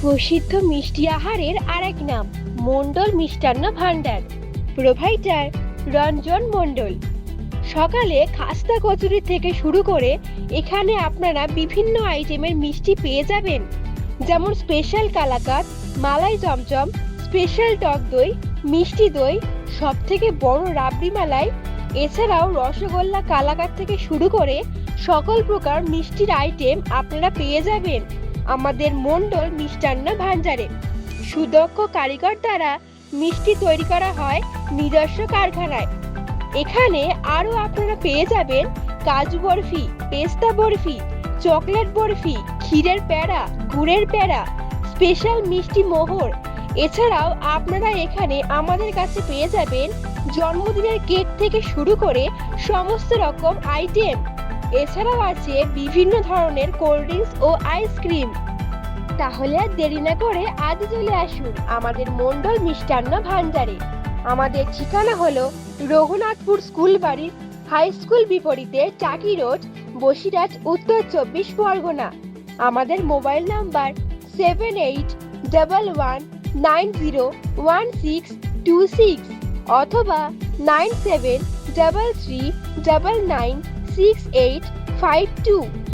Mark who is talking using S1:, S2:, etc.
S1: প্রসিদ্ধ মিষ্টি আহারের আরেক নাম মণ্ডল মিষ্টান্ন ভান্ডার। প্রোভাইডার রঞ্জন মণ্ডল। সকালে খাস্তা কচুরি থেকে শুরু করে এখানে আপনারা বিভিন্ন আইটেমের মিষ্টি পেয়ে যাবেন, যেমন স্পেশাল কালাকাঁদ, মালাই চমচম, স্পেশাল টক দই, মিষ্টি দই, সব থেকে বড় রাবড়ি মালাই, এছাড়াও রসগোল্লা, কালাকাঁদ থেকে শুরু করে সকল প্রকার মিষ্টির আইটেম আপনারা পেয়ে যাবেন আমাদের মণ্ডল মিষ্টান্ন ভান্ডারে। সুদক্ষ কারিগর দ্বারা মিষ্টি তৈরি করা হয় নিজস্ব কারখানায়। এখানে আরো আপনারা পেয়ে যাবেন কাজু বরফি, পেস্তা বরফি, চকলেট বরফি, ক্ষীরের প্যাড়া, গুড়ের প্যাড়া, স্পেশাল মিষ্টি মোহর। এছাড়াও আপনারা এখানে আমাদের কাছে পেয়ে যাবেন জন্মদিনের কেক থেকে শুরু করে সমস্ত রকম আইটেম। এছাড়াও আছে বিভিন্ন ধরনের কোল্ড ড্রিঙ্কস ও আইসক্রিম। তাহলে আর দেরি না করে আজ চলে আসুন আমাদের মণ্ডল মিষ্টান্ন ভান্ডারে। আমাদের ঠিকানা হলো রঘুনাথপুর স্কুল বাড়ির হাই স্কুল বিপরীতে টাকি রোড, বসিরহাট, উত্তর 24 পরগনা। আমাদের মোবাইল নাম্বার 7811901626 অথবা 9733996852।